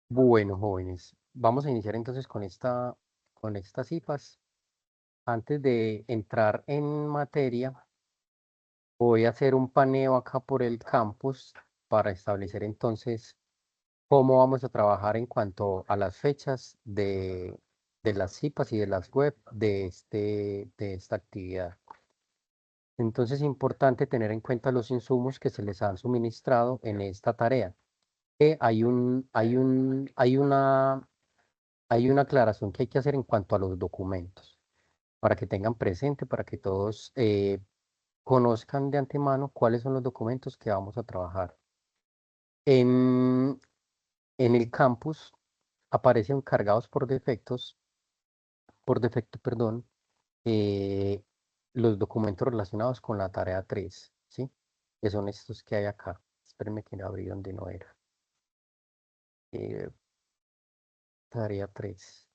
Bueno, jóvenes, vamos a iniciar entonces con estas IPAs. Antes de entrar en materia, voy a hacer un paneo acá por el campus para establecer entonces cómo vamos a trabajar en cuanto a las fechas de las IPAs y de las web de esta actividad. Entonces es importante tener en cuenta los insumos que se les han suministrado en esta tarea. Hay una aclaración que hay que hacer en cuanto a los documentos, para que tengan presente, para que todos conozcan de antemano cuáles son los documentos que vamos a trabajar. En, en el campus aparecen cargados por defecto, perdón, eh, los documentos relacionados con la tarea 3, ¿sí? Que son estos que hay acá. Espérenme que abrí donde no era. Eh, tarea 3.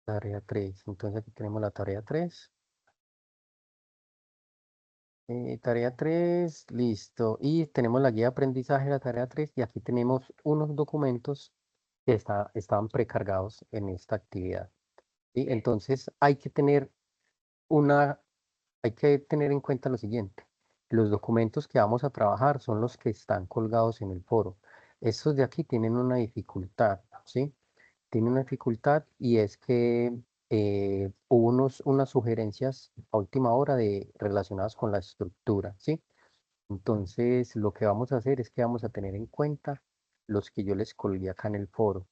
Tarea 3. Entonces aquí tenemos la tarea 3. Tarea 3, listo. Y tenemos la guía de aprendizaje de la tarea 3 y aquí tenemos unos documentos que estaban precargados en esta actividad. ¿Sí? Entonces una, hay que tener en cuenta lo siguiente. Los documentos que vamos a trabajar son los que están colgados en el foro. Estos de aquí tienen una dificultad, ¿sí? Tiene una dificultad y es que hubo unas sugerencias a última hora relacionadas con la estructura, ¿sí? Entonces, lo que vamos a hacer es que vamos a tener en cuenta los que yo les colgué acá en el foro.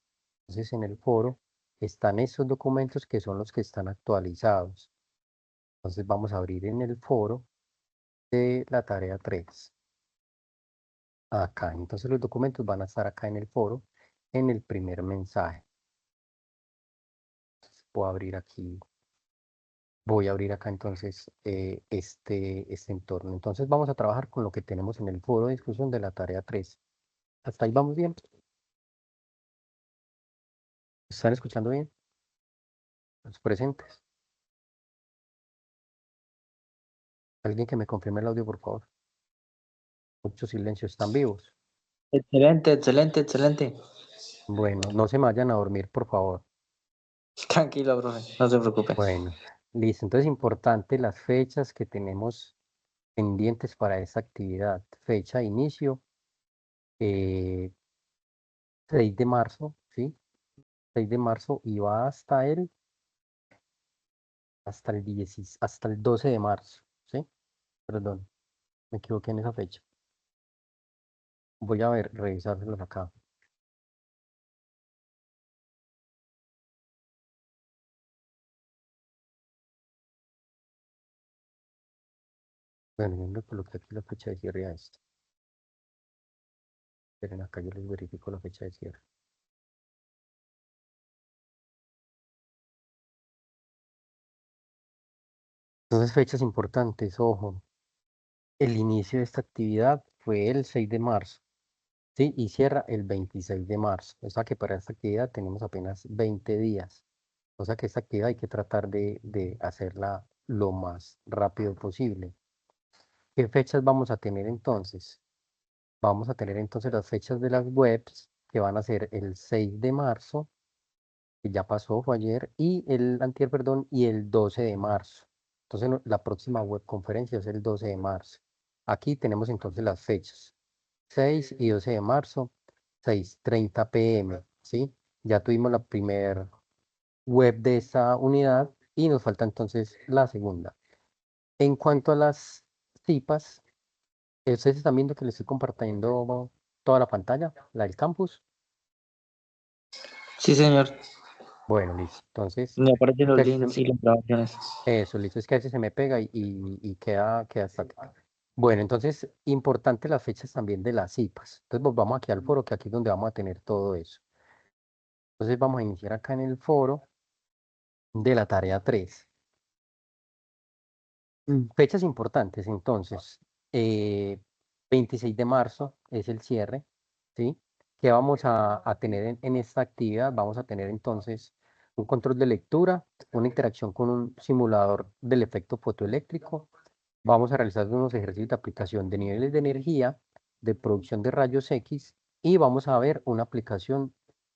Entonces, en el foro están esos documentos que son los que están actualizados. Entonces, vamos a abrir en el foro de la tarea 3. Acá, entonces los documentos van a estar acá en el foro, en el primer mensaje. Voy a abrir aquí. Voy a abrir acá entonces este entorno. Entonces vamos a trabajar con lo que tenemos en el foro de discusión de la tarea 3. ¿Hasta ahí vamos bien? ¿Están escuchando bien? Los presentes. Alguien que me confirme el audio, por favor. Mucho silencio, ¿están vivos? Excelente, excelente, excelente. Bueno, no se me vayan a dormir, por favor. Tranquilo, profe, no se preocupe. Bueno, listo. Entonces, importante las fechas que tenemos pendientes para esta actividad. Fecha de inicio, eh, 6 de marzo, ¿sí? 6 de marzo y va hasta el 12 de marzo, ¿sí? Perdón, me equivoqué en esa fecha. Voy a revisárselos acá. Bueno, yo me coloqué aquí la fecha de cierre a esto. Esperen acá, yo les verifico la fecha de cierre. Entonces, fechas importantes, ojo. El inicio de esta actividad fue el 6 de marzo, ¿sí? Y cierra el 26 de marzo. O sea que para esta actividad tenemos apenas 20 días. O sea que esta actividad hay que tratar de hacerla lo más rápido posible. ¿Qué fechas vamos a tener entonces? Vamos a tener entonces las fechas de las webs, que van a ser el 6 de marzo, que ya pasó, fue ayer, y el antier, perdón, y el 12 de marzo. Entonces, la próxima web conferencia es el 12 de marzo. Aquí tenemos entonces las fechas, 6 y 12 de marzo, 6:30 p.m., ¿sí? Ya tuvimos la primera web de esta unidad y nos falta entonces la segunda. En cuanto a las CIPAs, ustedes están viendo que les estoy compartiendo toda la pantalla, la del campus. Sí, señor. Bueno, listo. Entonces, Me aparecen es que los a veces links y las grabaciones. eso, listo, es que a veces se me pega y queda estático. Bueno, entonces, importante las fechas también de las CIPAs. Entonces, volvamos aquí al foro, que aquí es donde vamos a tener todo eso. Entonces, vamos a iniciar acá en el foro de la tarea 3. Fechas importantes, entonces, eh, 26 de marzo es el cierre, ¿sí? ¿Qué vamos a tener en esta actividad? Vamos a tener entonces un control de lectura, una interacción con un simulador del efecto fotoeléctrico. Vamos a realizar unos ejercicios de aplicación de niveles de energía, de producción de rayos X y vamos a ver una aplicación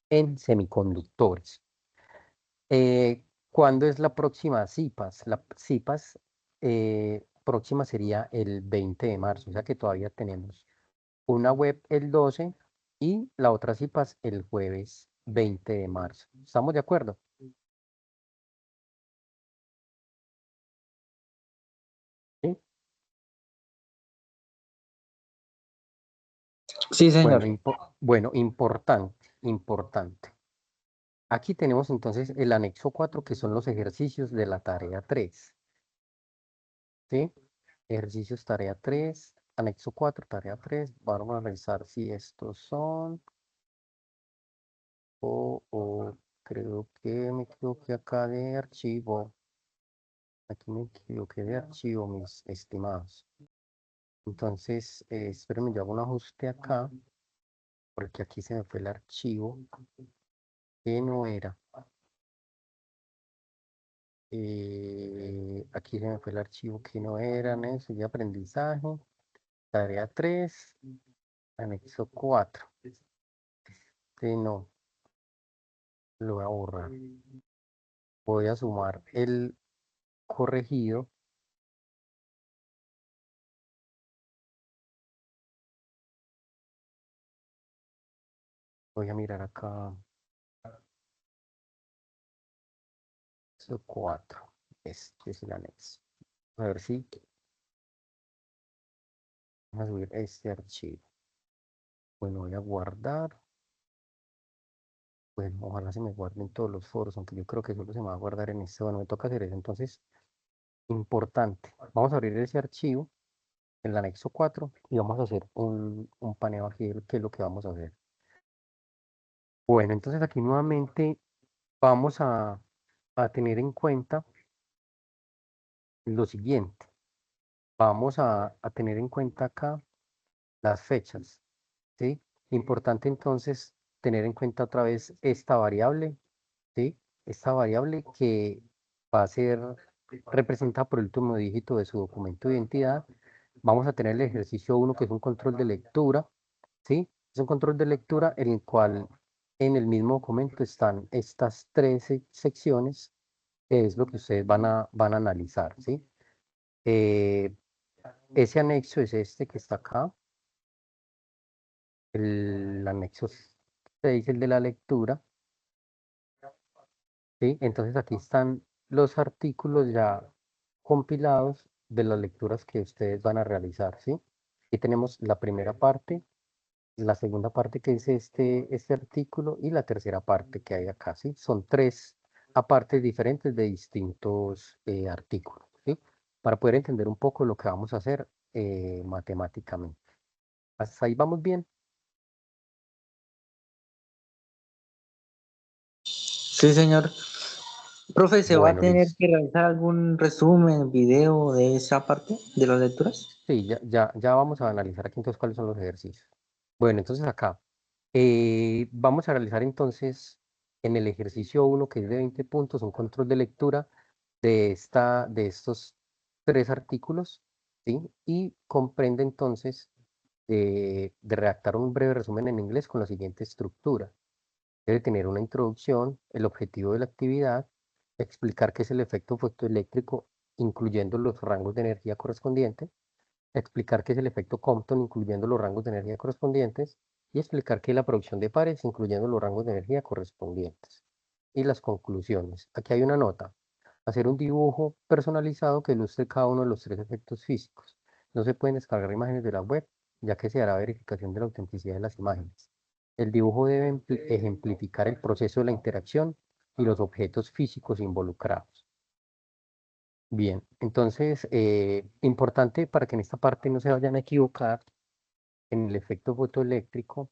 en semiconductores. ¿Cuándo es la próxima CIPAS? La CIPAS próxima sería el 20 de marzo, o sea que todavía tenemos una web el 12 y la otra CIPAS el jueves 20 de marzo. ¿Estamos de acuerdo? ¿Sí? Sí, Bueno, señor. bueno, importante. Aquí tenemos entonces el anexo 4 que son los ejercicios de la tarea 3. ¿Sí? Ejercicios tarea 3 anexo 4 tarea 3. Vamos a revisar si estos son o creo que me equivoqué acá de archivo. Aquí me equivoqué de archivo, mis estimados. Entonces, espérenme, yo hago un ajuste acá, porque aquí se me fue el archivo que no era. Aquí se me fue el archivo que no era, eso de aprendizaje. Tarea 3 anexo 4. No, lo voy a borrar. Voy a sumar el corregido. Voy a mirar acá. Anexo 4. Este es el anexo. A ver si vamos a subir este archivo. Bueno, voy a guardar. Bueno, ojalá se me guarden todos los foros, aunque yo creo que solo se me va a guardar en este. Bueno, me toca hacer eso. Entonces, importante. Vamos a abrir ese archivo, el anexo 4, y vamos a hacer un paneo aquí de qué es lo que vamos a hacer. Bueno, entonces aquí nuevamente vamos a tener en cuenta lo siguiente. Vamos a tener en cuenta acá las fechas, ¿sí? Importante entonces tener en cuenta otra vez esta variable, ¿sí? Esta variable que va a ser representada por el último dígito de su documento de identidad. Vamos a tener el ejercicio 1, que es un control de lectura, ¿sí? Es un control de lectura en el cual en el mismo documento están estas tres secciones, que es lo que ustedes van a analizar, ¿sí? Eh, ese anexo es este que está acá, el anexo 6, el de la lectura, ¿sí? Entonces aquí están los artículos ya compilados de las lecturas que ustedes van a realizar, ¿sí? Aquí tenemos la primera parte, la segunda parte que es este artículo y la tercera parte que hay acá, ¿sí? Son tres apartes diferentes de distintos artículos, ¿sí? Para poder entender un poco lo que vamos a hacer matemáticamente. ¿Hasta ahí vamos bien? Sí, señor. Profe, ¿se va a Bueno, tener listo. que realizar algún resumen, video de esa parte de las lecturas? Sí, ya vamos a analizar aquí entonces cuáles son los ejercicios. Bueno, entonces acá vamos a realizar entonces en el ejercicio 1, que es de 20 puntos, un control de lectura de estos tres artículos, ¿sí? Y comprende entonces de redactar un breve resumen en inglés con la siguiente estructura. Debe tener una introducción, el objetivo de la actividad, explicar qué es el efecto fotoeléctrico, incluyendo los rangos de energía correspondientes, explicar qué es el efecto Compton, incluyendo los rangos de energía correspondientes, y explicar qué es la producción de pares, incluyendo los rangos de energía correspondientes. Y las conclusiones. Aquí hay una nota. Hacer un dibujo personalizado que ilustre cada uno de los tres efectos físicos. No se pueden descargar imágenes de la web, ya que se hará verificación de la autenticidad de las imágenes. El dibujo debe ejemplificar el proceso de la interacción y los objetos físicos involucrados. Bien, entonces, importante para que en esta parte no se vayan a equivocar, en el efecto fotoeléctrico,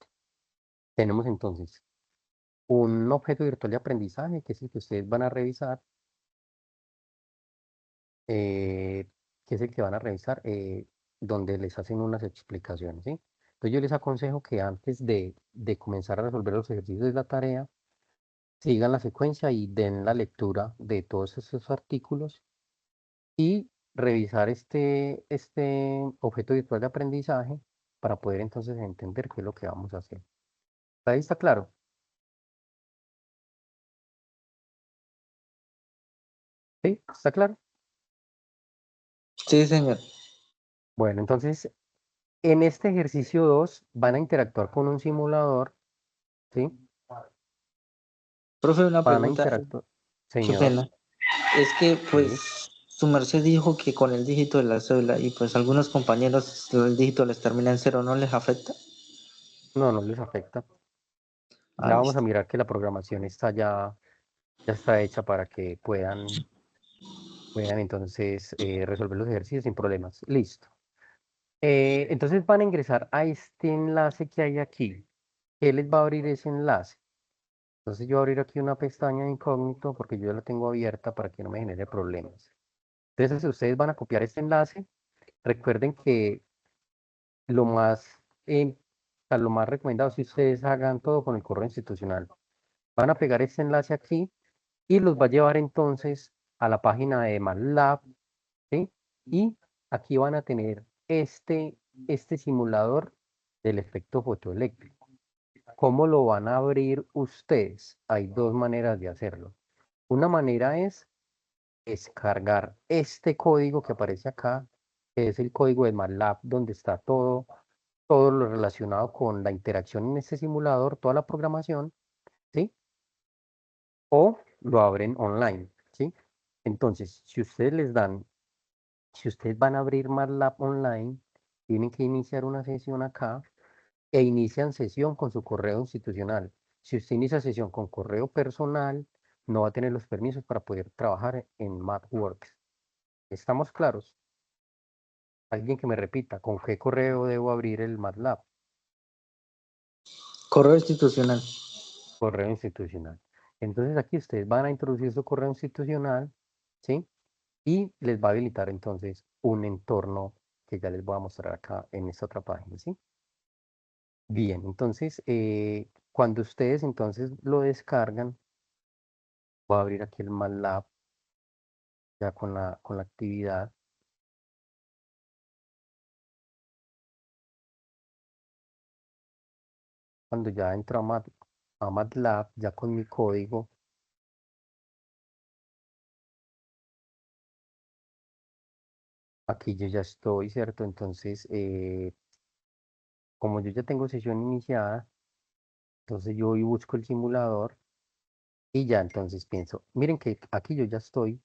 tenemos entonces un objeto virtual de aprendizaje, que es el que ustedes van a revisar, eh, que es el que van a revisar, donde les hacen unas explicaciones, ¿sí? Entonces yo les aconsejo que antes de comenzar a resolver los ejercicios de la tarea, sigan la secuencia y den la lectura de todos esos artículos y revisar este objeto virtual de aprendizaje para poder entonces entender qué es lo que vamos a hacer. Ahí está claro. ¿Sí? ¿Está claro? Sí, señor. Bueno, entonces, en este ejercicio 2 van a interactuar con un simulador, ¿sí? Profe, una Van a pregunta, interactuar. qué Señor, pena. Es que, sí. pues, su merced dijo que con el dígito de la cédula y pues algunos compañeros el dígito les termina en cero, ¿no les afecta? No, no les afecta. Ah, Ya vamos a listo. mirar que la programación está ya está hecha para que puedan entonces resolver los ejercicios sin problemas. Listo. Entonces van a ingresar a este enlace que hay aquí. ¿Qué les va a abrir ese enlace? Entonces yo voy a abrir aquí una pestaña de incógnito porque yo ya la tengo abierta para que no me genere problemas. Entonces, si ustedes van a copiar este enlace, recuerden que lo más, o sea, lo más recomendado es que ustedes hagan todo con el correo institucional. Van a pegar este enlace aquí y los va a llevar entonces a la página de MATLAB, ¿sí? Y aquí van a tener este simulador del efecto fotoeléctrico. ¿Cómo lo van a abrir ustedes? Hay dos maneras de hacerlo. Una manera es descargar este código que aparece acá, que es el código de MATLAB, donde está todo lo relacionado con la interacción en este simulador, toda la programación, ¿sí? O lo abren online, ¿sí? Entonces, si ustedes van a abrir MATLAB online, tienen que iniciar una sesión acá e inician sesión con su correo institucional. Si usted inicia sesión con correo personal, no va a tener los permisos para poder trabajar en MathWorks. ¿Estamos claros? Alguien que me repita, ¿con qué correo debo abrir el MATLAB? Correo institucional. Correo institucional. Entonces aquí ustedes van a introducir su correo institucional, ¿sí? Y les va a habilitar entonces un entorno que ya les voy a mostrar acá en esta otra página, ¿sí? Bien, entonces cuando ustedes entonces lo descargan, voy a abrir aquí el MATLAB ya con la actividad. Cuando ya entro a MATLAB, ya con mi código, aquí yo ya estoy, ¿cierto? Entonces, como yo ya tengo sesión iniciada, entonces yo voy y busco el simulador y ya entonces pienso, miren que aquí yo ya estoy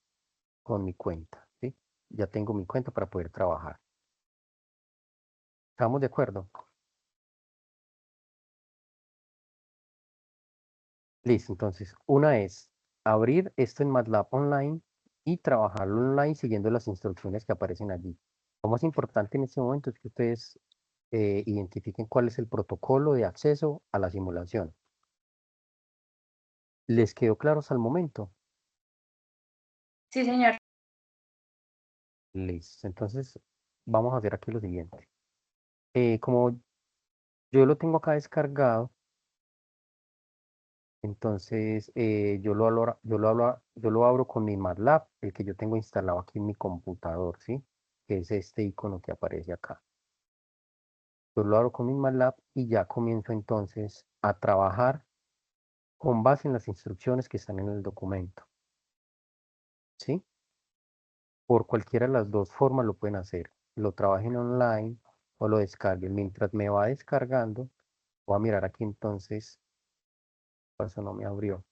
con mi cuenta, ¿sí? Ya tengo mi cuenta para poder trabajar. ¿Estamos de acuerdo? Listo, entonces, una es abrir esto en MATLAB Online y trabajarlo online siguiendo las instrucciones que aparecen allí. Lo más importante en este momento es que ustedes identifiquen cuál es el protocolo de acceso a la simulación. ¿Les quedó claro hasta el momento? Sí, señor. Listo, entonces vamos a hacer aquí lo siguiente. Como yo lo tengo acá descargado, entonces yo lo abro con mi MATLAB, el que yo tengo instalado aquí en mi computador, ¿sí? Que es este icono que aparece acá. Yo lo abro con mi MATLAB y ya comienzo entonces a trabajar con base en las instrucciones que están en el documento, ¿sí? Por cualquiera de las dos formas lo pueden hacer. Lo trabajen online o lo descarguen. Mientras me va descargando, voy a mirar aquí entonces, por eso no me abrió.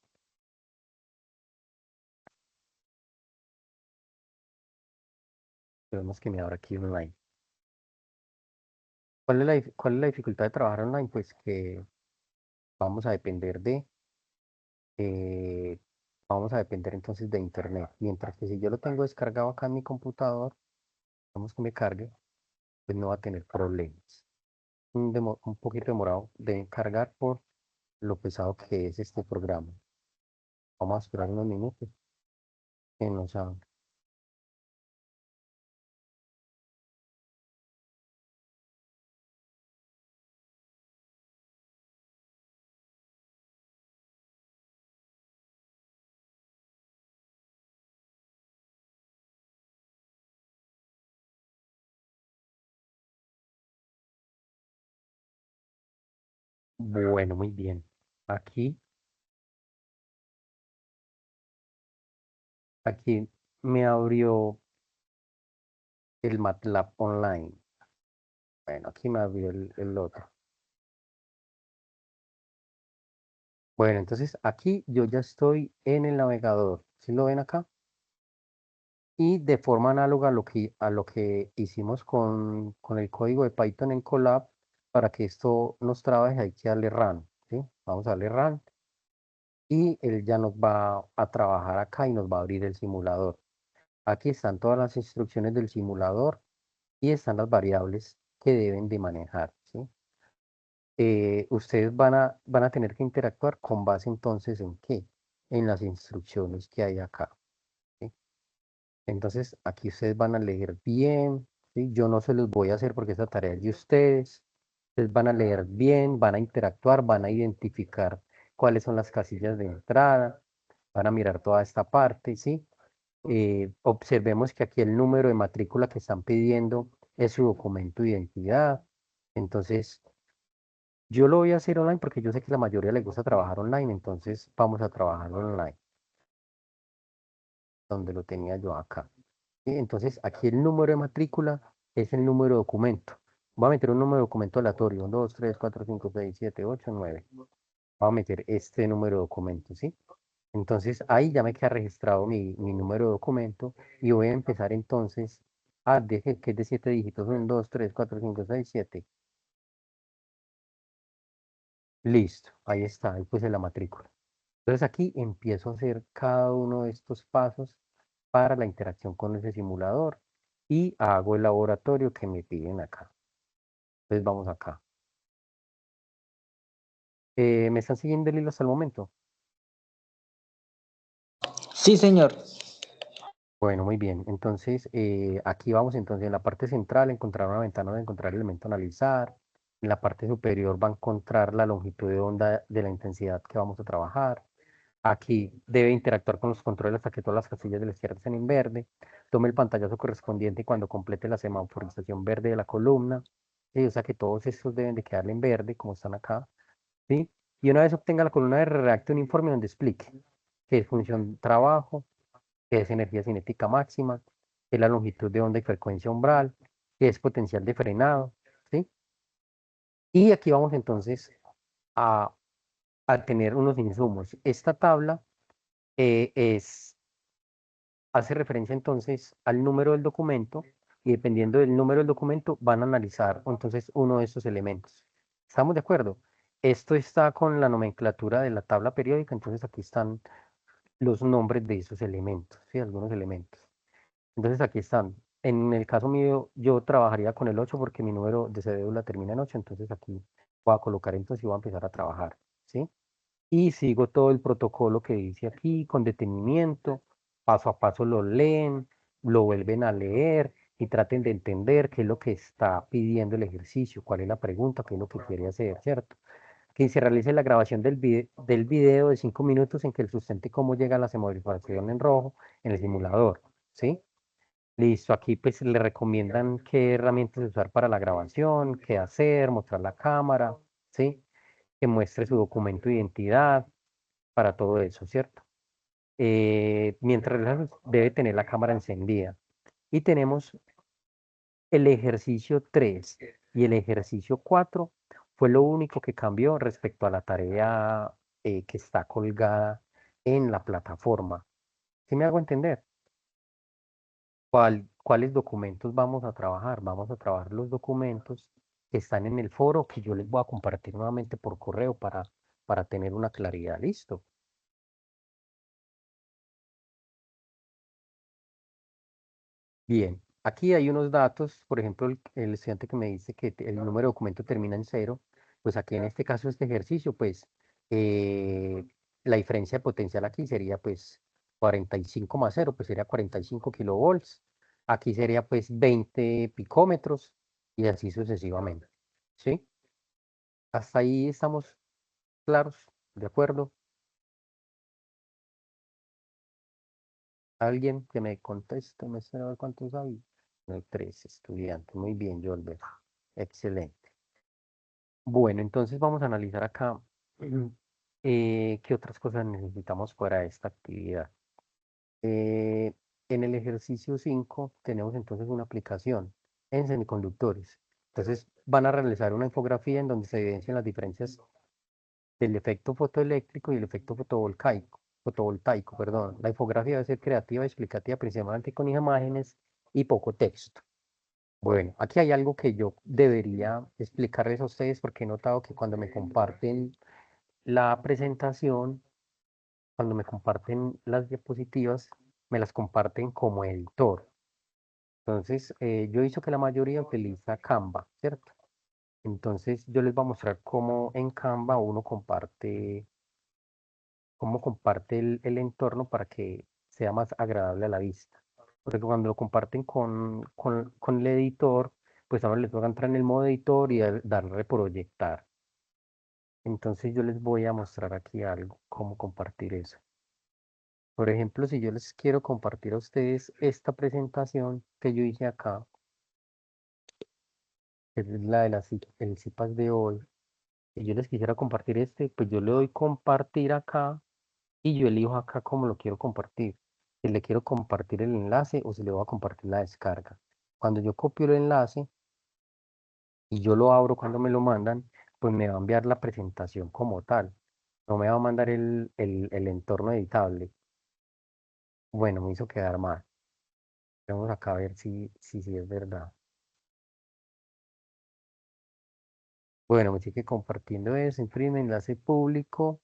Tenemos que me abra aquí online. ¿Cuál es la dificultad de trabajar online? Pues que vamos a depender eh, vamos a depender entonces de internet. Mientras que si yo lo tengo descargado acá en mi computador, vamos que me cargue, pues no va a tener problemas. Un poquito demorado de cargar por lo pesado que es este programa. Vamos a esperar unos minutos que nos abra. Bueno, muy bien. Aquí, aquí me abrió el MATLAB online. Bueno, aquí me abrió el otro. Bueno, entonces aquí yo ya estoy en el navegador. ¿Sí lo ven acá? Y de forma análoga a lo que hicimos con el código de Python en Colab, para que esto nos trabaje hay que darle run, ¿sí? Vamos a darle run y él ya nos va a trabajar acá y nos va a abrir el simulador. Aquí están todas las instrucciones del simulador y están las variables que deben de manejar, ¿sí? Ustedes van a tener que interactuar con base entonces ¿en qué? En las instrucciones que hay acá, ¿sí? Entonces aquí ustedes van a leer bien, ¿sí? Yo no se los voy a hacer porque esta tarea es de ustedes. Ustedes van a leer bien, van a interactuar, van a identificar cuáles son las casillas de entrada, van a mirar toda esta parte, ¿sí? Observemos que aquí el número de matrícula que están pidiendo es su documento de identidad. Entonces, yo lo voy a hacer online porque yo sé que la mayoría le gusta trabajar online, entonces vamos a trabajar online, donde lo tenía yo acá. ¿Sí? Entonces, aquí el número de matrícula es el número de documento. Voy a meter un número de documento aleatorio, 1, 2, 3, 4, 5, 6, 7, 8, 9. Voy a meter este número de documento, ¿sí? Entonces, ahí ya me queda registrado mi número de documento y voy a empezar entonces que es de 7 dígitos, 1, 2, 3, 4, 5, 6, 7. Listo, ahí está, ahí puse la matrícula. Entonces aquí empiezo a hacer cada uno de estos pasos para la interacción con ese simulador y hago el laboratorio que me piden acá. Entonces vamos acá. ¿Me están siguiendo el hilo hasta el momento? Sí, señor. Bueno, muy bien. Entonces, aquí vamos entonces en la parte central, encontrar una ventana de encontrar elemento a analizar. En la parte superior va a encontrar la longitud de onda de la intensidad que vamos a trabajar. Aquí debe interactuar con los controles hasta que todas las casillas de la izquierda estén en verde. Tome el pantallazo correspondiente cuando complete la semaforización verde de la columna. Sí, o sea que todos estos deben de quedar en verde, como están acá. ¿Sí? Y una vez obtenga la columna de redacte un informe donde explique qué es función trabajo, qué es energía cinética máxima, qué es la longitud de onda y frecuencia umbral, qué es potencial de frenado. ¿Sí? Y aquí vamos entonces a, a tener unos insumos. Esta tabla hace referencia entonces al número del documento y dependiendo del número del documento van a analizar entonces uno de estos elementos. ¿Estamos de acuerdo? Esto está con la nomenclatura de la tabla periódica, entonces aquí están los nombres de esos elementos, ¿sí? Algunos elementos. Entonces aquí están. En el caso mío, yo trabajaría con el 8 porque mi número de cédula termina en 8, entonces aquí voy a colocar entonces y voy a empezar a trabajar, ¿sí? Y sigo todo el protocolo que dice aquí con detenimiento, paso a paso lo leen, lo vuelven a leer y traten de entender qué es lo que está pidiendo el ejercicio, cuál es la pregunta, qué es lo que quiere hacer, ¿cierto? Que se realice la grabación del video de 5 minutos en que el sustente cómo llega la semaforización en rojo en el simulador, ¿sí? Listo, aquí pues le recomiendan qué herramientas usar para la grabación, qué hacer, mostrar la cámara, ¿sí? Que muestre su documento de identidad para todo eso, ¿cierto? Mientras debe tener la cámara encendida. Y tenemos el ejercicio 3 y el ejercicio 4 fue lo único que cambió respecto a la tarea que está colgada en la plataforma. ¿Sí me hago entender? ¿Cuáles documentos vamos a trabajar? Vamos a trabajar los documentos que están en el foro que yo les voy a compartir nuevamente por correo para tener una claridad. ¿Listo? Bien, aquí hay unos datos, por ejemplo, el estudiante que me dice que el número de documento termina en cero, pues aquí en este caso, este ejercicio, pues eh, la diferencia de potencial aquí sería pues 45 más cero, pues sería 45 kilovolts, aquí sería pues 20 picómetros y así sucesivamente, ¿sí? Hasta ahí estamos claros, ¿de acuerdo? ¿Alguien que me conteste? ¿Me espera a ver cuántos hay? No hay tres estudiantes, muy bien, Yolber, excelente. Bueno, entonces vamos a analizar acá qué otras cosas necesitamos para esta actividad. Eh, en el ejercicio 5 tenemos entonces una aplicación en semiconductores. Entonces van a realizar una infografía en donde se evidencian las diferencias del efecto fotoeléctrico y el efecto fotovoltaico, perdón. La infografía debe ser creativa y explicativa, principalmente con imágenes y poco texto. Bueno, aquí hay algo que yo debería explicarles a ustedes porque he notado que cuando me comparten la presentación, cuando me comparten las diapositivas, me las comparten como editor. Entonces, yo he visto que la mayoría utiliza Canva, ¿cierto? Entonces, yo les voy a mostrar cómo en Canva uno comparte, cómo comparte el entorno para que sea más agradable a la vista. Porque cuando lo comparten con el editor, pues ahora les toca entrar en el modo editor y darle reproyectar. Entonces, yo les voy a mostrar aquí algo, cómo compartir eso. Por ejemplo, si yo les quiero compartir a ustedes esta presentación que yo hice acá, que es la de el CIPAS de hoy, y yo les quisiera compartir este, pues yo le doy compartir acá y yo elijo acá cómo lo quiero compartir. Si le quiero compartir el enlace o si le voy a compartir la descarga. Cuando yo copio el enlace y yo lo abro cuando me lo mandan, pues me va a enviar la presentación como tal. No me va a mandar el entorno editable. Bueno, me hizo quedar mal. Vamos acá a ver si es verdad. Bueno, me sigue compartiendo eso, imprime enlace público,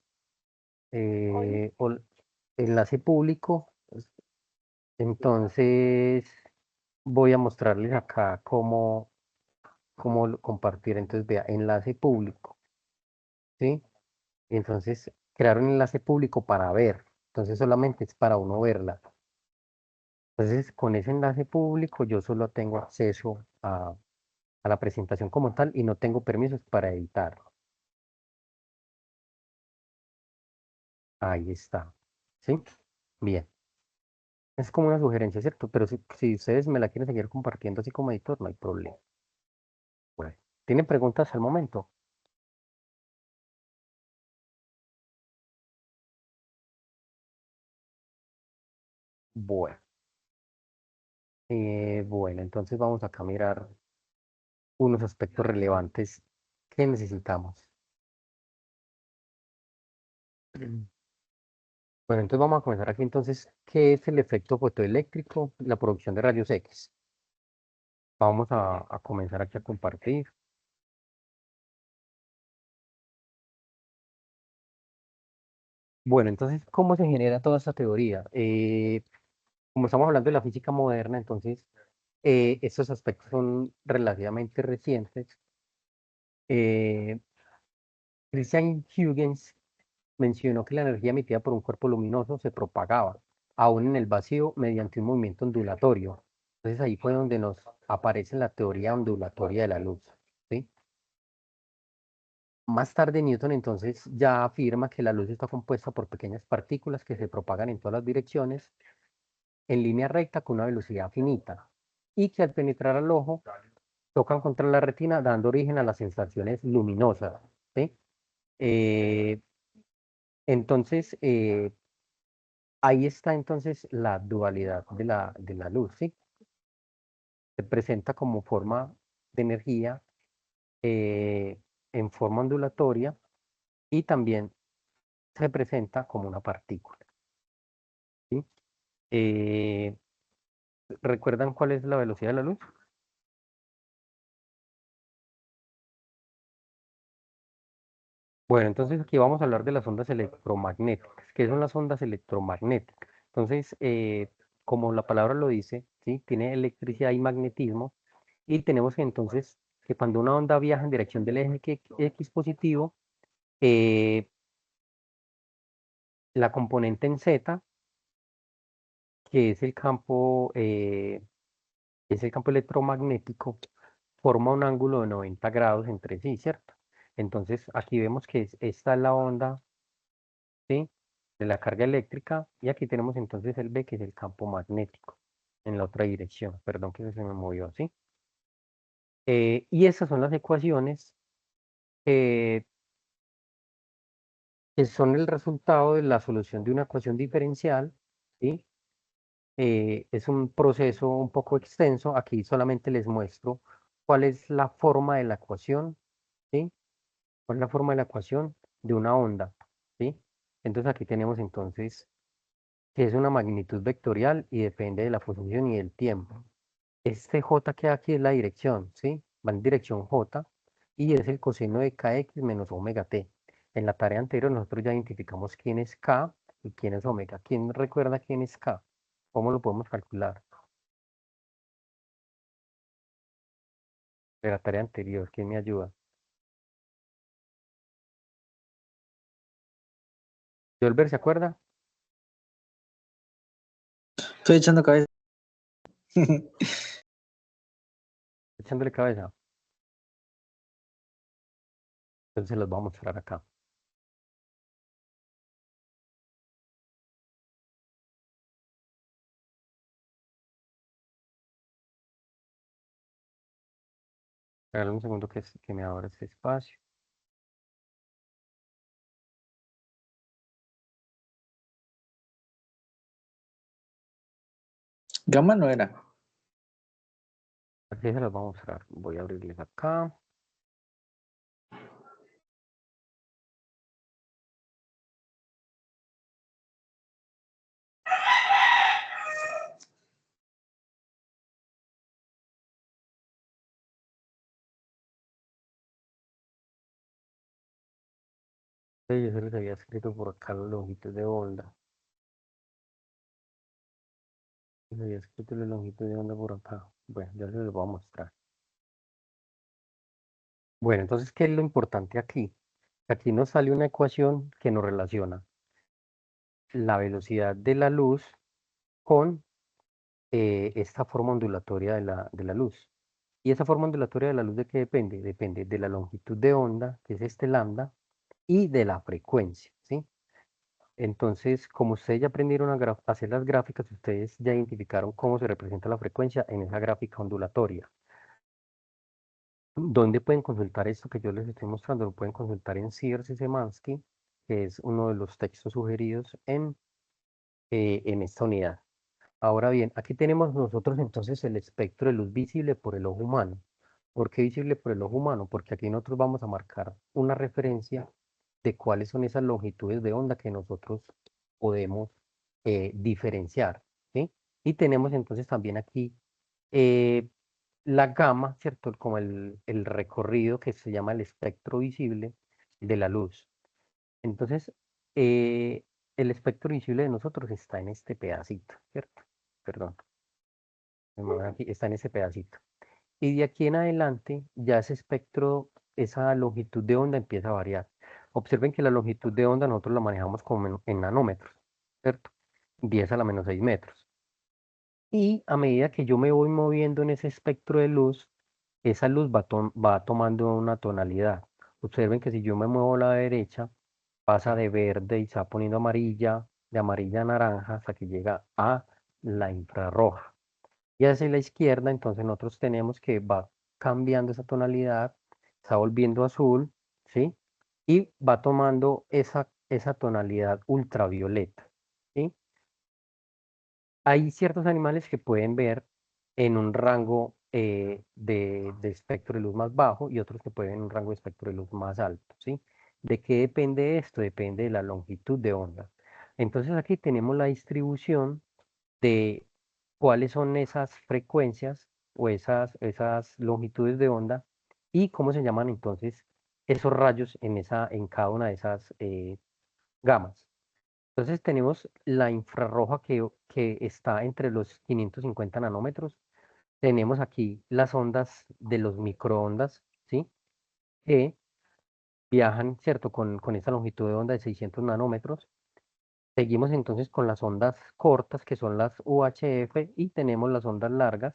enlace público. Entonces voy a mostrarles acá cómo compartir. Entonces vea, enlace público, ¿sí? Entonces crear un enlace público para ver. Entonces solamente es para uno verla. Entonces con ese enlace público yo solo tengo acceso a la presentación como tal y no tengo permisos para editar. Ahí está, ¿sí? Bien. Es como una sugerencia, ¿cierto? Pero si ustedes me la quieren seguir compartiendo así como editor, no hay problema. Bueno, ¿tienen preguntas al momento? Bueno, bueno, entonces vamos acá a mirar unos aspectos relevantes que necesitamos. Bueno, entonces vamos a comenzar aquí entonces, ¿qué es el efecto fotoeléctrico? La producción de rayos X. Vamos a comenzar aquí a compartir. Bueno, entonces, ¿cómo se genera toda esta teoría? Como estamos hablando de la física moderna, entonces estos aspectos son relativamente recientes. Eh, Christian Huygens mencionó que la energía emitida por un cuerpo luminoso se propagaba, aún en el vacío, mediante un movimiento ondulatorio. Entonces ahí fue donde nos aparece la teoría ondulatoria de la luz, ¿sí? Más tarde Newton entonces ya afirma que la luz está compuesta por pequeñas partículas que se propagan en todas las direcciones en línea recta con una velocidad finita y que al penetrar al ojo tocan contra la retina dando origen a las sensaciones luminosas, ¿sí? Eh, entonces, ahí está entonces la dualidad de la luz, ¿sí? Se presenta como forma de energía eh, en forma ondulatoria y también se presenta como una partícula, ¿sí? Eh, ¿Recuerdan cuál es la velocidad de la luz? Bueno, entonces aquí vamos a hablar de las ondas electromagnéticas. ¿Qué son las ondas electromagnéticas? Entonces, como la palabra lo dice, ¿sí? Tiene electricidad y magnetismo. Y tenemos que entonces que cuando una onda viaja en dirección del eje X positivo, eh, la componente en Z, que es el campo electromagnético, forma un ángulo de 90 grados entre sí, ¿cierto? Entonces aquí vemos que esta es la onda, ¿sí? De la carga eléctrica y aquí tenemos entonces el B, que es el campo magnético en la otra dirección. Perdón que se me movió, ¿sí? Y esas son las ecuaciones que son el resultado de la solución de una ecuación diferencial, ¿sí? Es un proceso un poco extenso. Aquí solamente les muestro cuál es la forma de la ecuación, ¿sí? ¿Cuál es la forma de la ecuación de una onda? ¿Sí? Entonces aquí tenemos entonces que es una magnitud vectorial y depende de la posición y del tiempo. Este J que aquí es la dirección, ¿sí? Va en dirección J y es el coseno de kx menos omega t. En la tarea anterior nosotros ya identificamos quién es K y quién es omega. ¿Quién recuerda quién es K? ¿Cómo lo podemos calcular? De la tarea anterior, ¿quién me ayuda? ¿Yolber se acuerda? Estoy echando cabeza. Echándole cabeza. Entonces los vamos a mostrar acá. Regálame un segundo que me abra este espacio. Gamma no era. Aquí se los vamos a mostrar. Voy a abrirles acá. Sí, yo se les había escrito por acá la longitud de onda. Les había escrito la longitud de onda por acá. Bueno, ya se los voy a mostrar. Bueno, entonces, ¿qué es lo importante aquí? Aquí nos sale una ecuación que nos relaciona la velocidad de la luz con esta forma ondulatoria de la luz. ¿Y esa forma ondulatoria de la luz de qué depende? Depende de la longitud de onda, que es este lambda, y de la frecuencia, ¿sí? Entonces, como ustedes ya aprendieron a hacer las gráficas, ustedes ya identificaron cómo se representa la frecuencia en esa gráfica ondulatoria. ¿Dónde pueden consultar esto que yo les estoy mostrando? Lo pueden consultar en Sears y Szymanski, que es uno de los textos sugeridos en esta unidad. Ahora bien, aquí tenemos nosotros entonces el espectro de luz visible por el ojo humano. ¿Por qué visible por el ojo humano? Porque aquí nosotros vamos a marcar una referencia de cuáles son esas longitudes de onda que nosotros podemos diferenciar, ¿sí? Y tenemos entonces también aquí eh, la gama, ¿cierto? Como el recorrido que se llama el espectro visible de la luz. Entonces, el espectro visible de nosotros está en este pedacito, ¿cierto? Perdón, me muevo aquí, está en ese pedacito. Y de aquí en adelante, ya ese espectro, esa longitud de onda empieza a variar. Observen que la longitud de onda nosotros la manejamos como en nanómetros, ¿cierto? 10 a la menos 6 metros. Y a medida que yo me voy moviendo en ese espectro de luz, esa luz va tomando una tonalidad. Observen que si yo me muevo a la derecha, pasa de verde y se va poniendo amarilla, de amarilla a naranja, hasta que llega a la infrarroja. Y hacia la izquierda, entonces nosotros tenemos que va cambiando esa tonalidad, está volviendo azul, ¿sí? Y va tomando esa tonalidad ultravioleta, ¿sí? Hay ciertos animales que pueden ver en un rango de espectro de luz más bajo y otros que pueden en un rango de espectro de luz más alto, ¿sí? ¿De qué depende esto? Depende de la longitud de onda. Entonces aquí tenemos la distribución de cuáles son esas frecuencias o esas longitudes de onda y cómo se llaman entonces esos rayos en cada una de esas gamas. Entonces tenemos la infrarroja que está entre los 550 nanómetros. Tenemos aquí las ondas de los microondas, ¿sí? Que viajan, ¿cierto? Con esta longitud de onda de 600 nanómetros. Seguimos entonces con las ondas cortas, que son las UHF, y tenemos las ondas largas,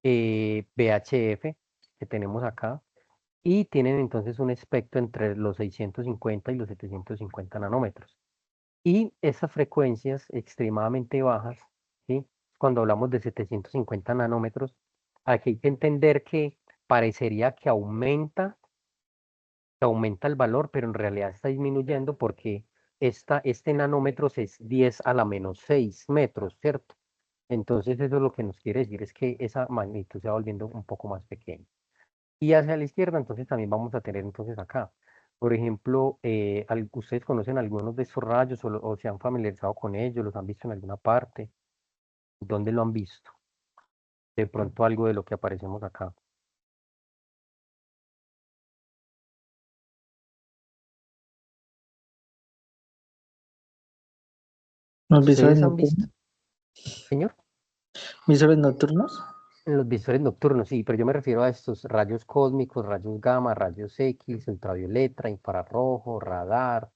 VHF, que tenemos acá, y tienen entonces un espectro entre los 650 y los 750 nanómetros. Y esas frecuencias extremadamente bajas, ¿sí? Cuando hablamos de 750 nanómetros, aquí hay que entender que parecería que aumenta el valor, pero en realidad está disminuyendo porque este nanómetros es 10 a la menos 6 metros, ¿cierto? Entonces eso lo que nos quiere decir es que esa magnitud se va volviendo un poco más pequeña. Y hacia la izquierda, entonces también vamos a tener entonces acá. Por ejemplo, ustedes conocen algunos de estos rayos o se han familiarizado con ellos, los han visto en alguna parte. ¿Dónde lo han visto? De pronto algo de lo que aparecemos acá. ¿Los visores ¿Ustedes han visto, nocturnos? señor? ¿Visores nocturnos? En los visores nocturnos, sí, pero yo me refiero a estos rayos cósmicos, rayos gamma, rayos X, ultravioleta, infrarrojo, radar,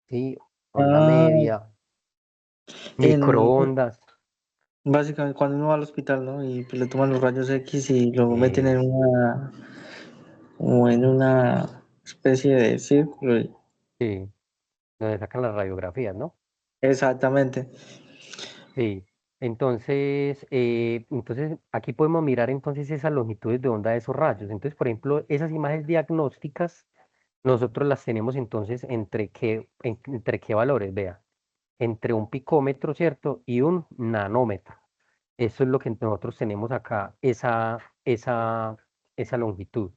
¿sí? Onda Ah, media, en, microondas. básicamente cuando uno va al hospital, ¿no? Y pues le toman los rayos X y lo meten en Es, una, como en una especie de círculo. sí, donde sacan las radiografías, ¿no? Exactamente. Sí. Entonces aquí podemos mirar entonces esas longitudes de onda de esos rayos. Entonces, por ejemplo, esas imágenes diagnósticas, nosotros las tenemos entonces entre qué valores, vea, entre un picómetro, ¿cierto? Y un nanómetro. Eso es lo que nosotros tenemos acá, esa longitud.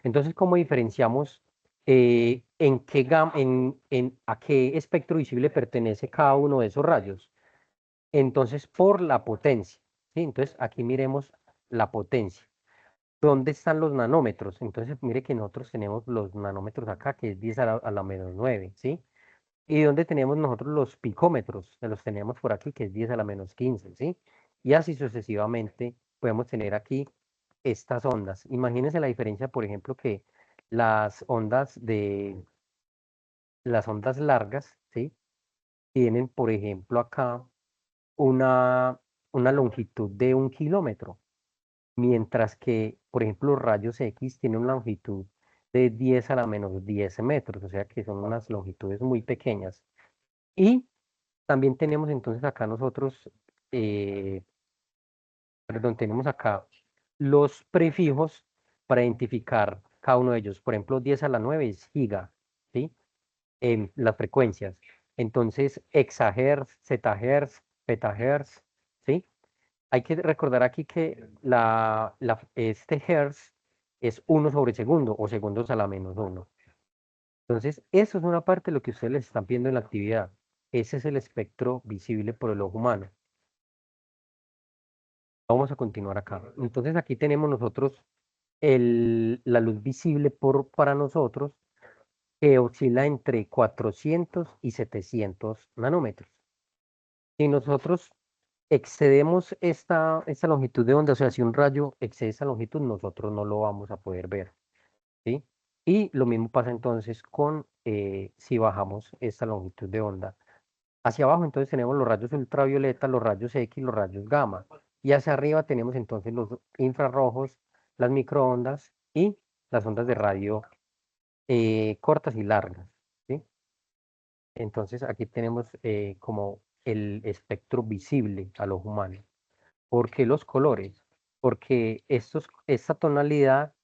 Entonces, ¿cómo diferenciamos a qué espectro visible pertenece cada uno de esos rayos? Entonces, por la potencia, ¿sí? Entonces, aquí miremos la potencia. ¿Dónde están los nanómetros? Entonces, mire que nosotros tenemos los nanómetros acá, que es 10 a la menos 9, ¿sí? ¿Y dónde tenemos nosotros los picómetros? Los tenemos por aquí, que es 10 a la menos 15, ¿sí? Y así sucesivamente podemos tener aquí estas ondas. Imagínense la diferencia, por ejemplo, que las ondas las ondas largas, ¿sí? Tienen, por ejemplo, acá una, una longitud de 1 kilómetro, mientras que, por ejemplo, los rayos X tienen una longitud de 10 a la menos 10 metros, o sea que son unas longitudes muy pequeñas. Y también tenemos entonces acá nosotros, eh, perdón, tenemos acá los prefijos para identificar cada uno de ellos. Por ejemplo, 10 a la 9 es giga, ¿sí? Las frecuencias. Entonces, exahertz, zetahertz, petahertz, ¿sí? Hay que recordar aquí que este hertz es 1/segundo o segundos a la menos 1. Entonces, eso es una parte de lo que ustedes les están viendo en la actividad. Ese es el espectro visible por el ojo humano. Vamos a continuar acá. Entonces, aquí tenemos nosotros la luz visible para nosotros que oscila entre 400 y 700 nanómetros. Si nosotros excedemos esta longitud de onda, o sea, si un rayo excede esa longitud, nosotros no lo vamos a poder ver, ¿sí? Y lo mismo pasa entonces con si bajamos esta longitud de onda. Hacia abajo entonces tenemos los rayos ultravioleta, los rayos X, los rayos gamma. Y hacia arriba tenemos entonces los infrarrojos, las microondas y las ondas de radio cortas y largas, ¿sí? Entonces aquí tenemos como el espectro visible al ojo humano. ¿Por qué los colores? Porque esta tonalidad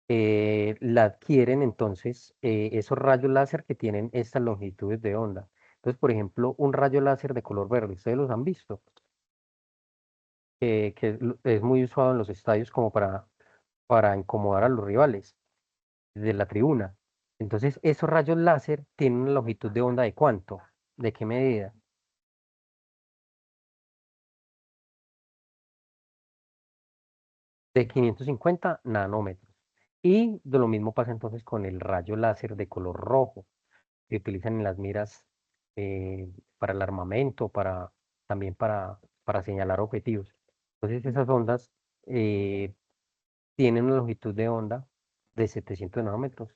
la adquieren entonces esos rayos láser que tienen estas longitudes de onda. Entonces, por ejemplo, un rayo láser de color verde, ustedes los han visto, es muy usado en los estadios como para incomodar a los rivales de la tribuna. Entonces, esos rayos láser tienen una longitud de onda ¿de cuánto? ¿De qué medida? De 550 nanómetros. Y de lo mismo pasa entonces con el rayo láser de color rojo, que utilizan en las miras para el armamento, también para señalar objetivos. Entonces, esas ondas eh, tienen una longitud de onda de 700 nanómetros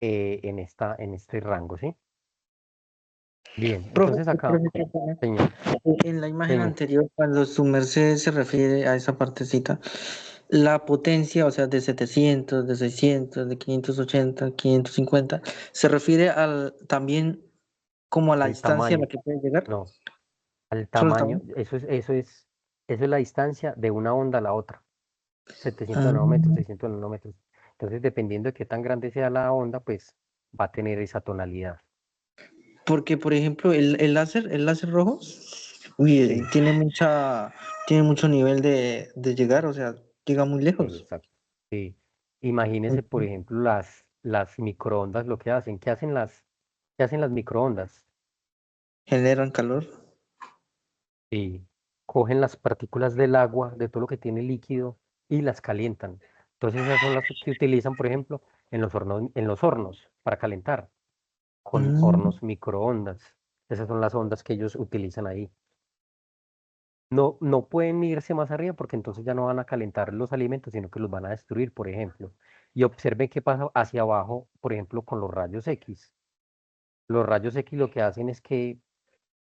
en este rango, ¿sí? Bien, entonces acá, Profe, señor, en la imagen señor, anterior, cuando su merced se refiere a esa partecita, la potencia, o sea, de 700, de 600, de 580, 550, se refiere también como a la al distancia a la tamaño, que puede llegar. no, al Solo el tamaño, tamaño. eso es la distancia de una onda a la otra. 700 Ah, nanómetros, 600 nanómetros. Entonces, dependiendo de qué tan grande sea la onda, pues va a tener esa tonalidad. Porque, por ejemplo, el láser rojo, uy, Sí, tiene mucho nivel de llegar, o sea, llega muy lejos. exacto. Sí. Imagínese, por Ujú. ejemplo, las microondas, lo que hacen. ¿Qué hacen las microondas? Generan calor. Sí. Cogen las partículas del agua, de todo lo que tiene líquido, y las calientan. Entonces, esas son las que utilizan, por ejemplo, en los hornos para calentar, con Mm. hornos microondas. Esas son las ondas que ellos utilizan ahí. No, no pueden irse más arriba porque entonces ya no van a calentar los alimentos, sino que los van a destruir, por ejemplo. Y observen qué pasa hacia abajo, por ejemplo, con los rayos X. Los rayos X lo que hacen es que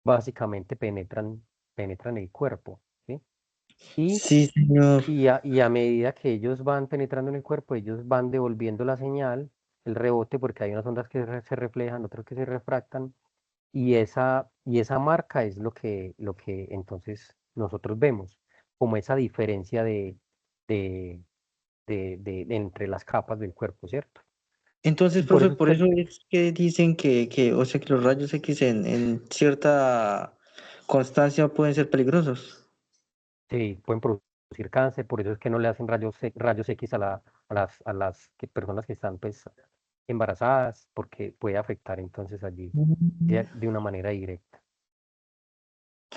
básicamente penetran el cuerpo, ¿sí? Y, Sí, señor. y a medida que ellos van penetrando en el cuerpo, ellos van devolviendo la señal, el rebote, porque hay unas ondas que se reflejan, otras que se refractan, y esa marca es lo que entonces nosotros vemos, como esa diferencia de, entre las capas del cuerpo, ¿cierto? Entonces, Y por profe, eso es por que eso es que dicen o sea, que los rayos X en cierta constancia pueden ser peligrosos. sí, pueden producir cáncer, por eso es que no le hacen rayos X a las personas que están pues embarazadas, porque puede afectar entonces allí Mm. de una manera directa.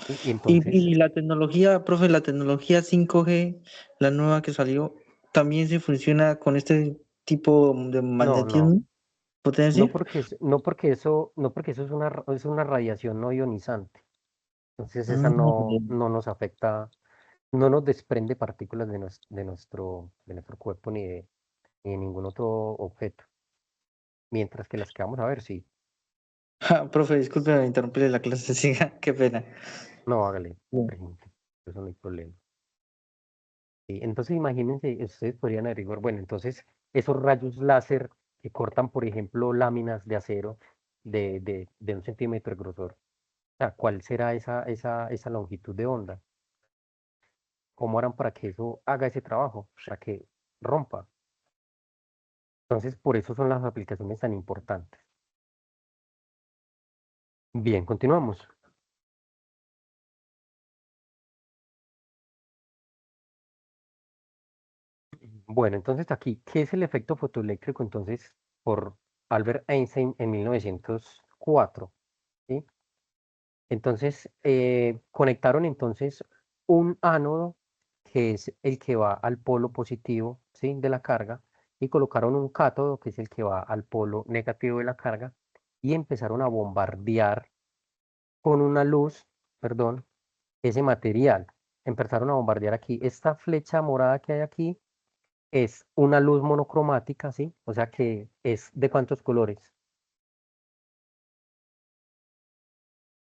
Y Y, entonces, y la tecnología, profe, la tecnología 5G, la nueva que salió, también se funciona con este tipo de no, no. magnetismo, No potencia. porque, no porque eso es una radiación no ionizante. Entonces esa Mm. no nos afecta, no nos desprende partículas de nuestro cuerpo ni de ningún otro objeto. Mientras que las que vamos a ver, sí. Ja, profe, disculpe interrumpirle la clase, siga, qué pena. No, hágale, Bien. pregunte. Eso no hay problema. Sí, entonces imagínense, ustedes podrían averiguar, bueno, entonces esos rayos láser que cortan, por ejemplo, láminas de acero de 1 centímetro de grosor. O sea, ¿cuál será esa longitud de onda? ¿Cómo harán para que eso haga ese trabajo? Para que rompa. Entonces, por eso son las aplicaciones tan importantes. Bien, continuamos. Bueno, entonces aquí, ¿qué es el efecto fotoeléctrico? Entonces, por Albert Einstein en 1904, ¿sí? Entonces, conectaron entonces un ánodo, que es el que va al polo positivo, ¿sí? De la carga, y colocaron un cátodo, que es el que va al polo negativo de la carga, y empezaron a bombardear con una luz, perdón, ese material. Empezaron a bombardear aquí. Esta flecha morada que hay aquí es una luz monocromática, ¿sí? O sea que es de cuántos colores.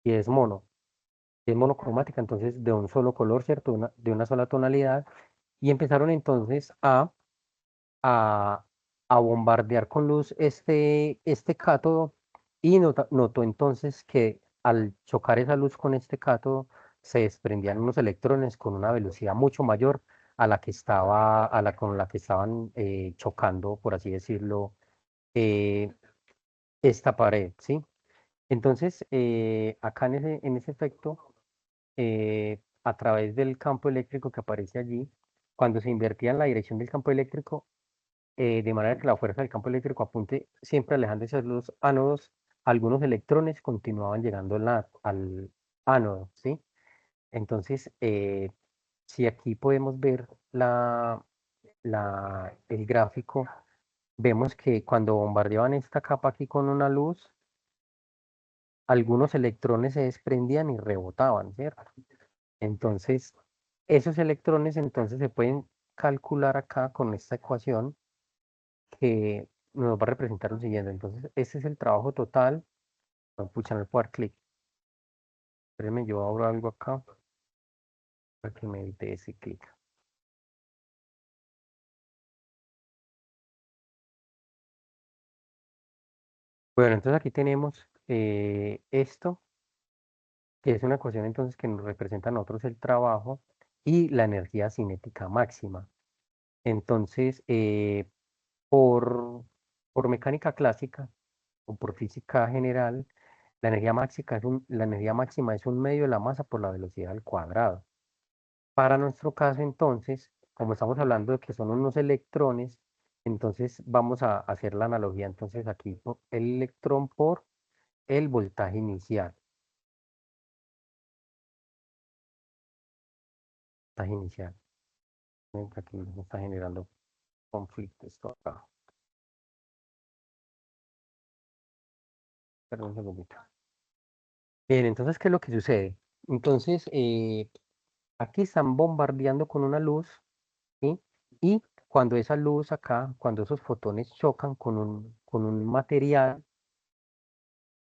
Y es mono. Es monocromática, entonces de un solo color, ¿cierto? De una sola tonalidad. Y empezaron entonces a, a bombardear con luz este cátodo y notó entonces que al chocar esa luz con este cátodo se desprendían unos electrones con una velocidad mucho mayor con la que estaban chocando, por así decirlo, eh, esta pared, ¿sí? Entonces, acá en ese efecto, a través del campo eléctrico que aparece allí, cuando se invertía en la dirección del campo eléctrico, de manera que la fuerza del campo eléctrico apunte siempre alejándose de los ánodos, algunos electrones continuaban llegando al ánodo, ¿sí? Entonces, si aquí podemos ver el gráfico, vemos que cuando bombardeaban esta capa aquí con una luz, algunos electrones se desprendían y rebotaban, ¿cierto? Entonces, esos electrones entonces se pueden calcular acá con esta ecuación que nos va a representar lo siguiente. Entonces, ese es el trabajo total. Pucha, no le puedo dar clic. Espérenme, yo abro algo acá para que me evite ese clic. Bueno, entonces aquí tenemos esto, que es una ecuación entonces que nos representa a nosotros el trabajo y la energía cinética máxima. Entonces, Por, por mecánica clásica o por física general, la energía máxima es un medio de la masa por la velocidad al cuadrado. Para nuestro caso, entonces, como estamos hablando de que son unos electrones, entonces vamos a hacer la analogía, entonces aquí el electrón por el voltaje inicial. Voltaje inicial. Ven que aquí me está generando conflicto esto acá. Perdón un segundito. Bien, entonces, ¿qué es lo que sucede? Entonces, aquí están bombardeando con una luz, ¿sí? Y cuando esa luz acá, cuando esos fotones chocan con un material,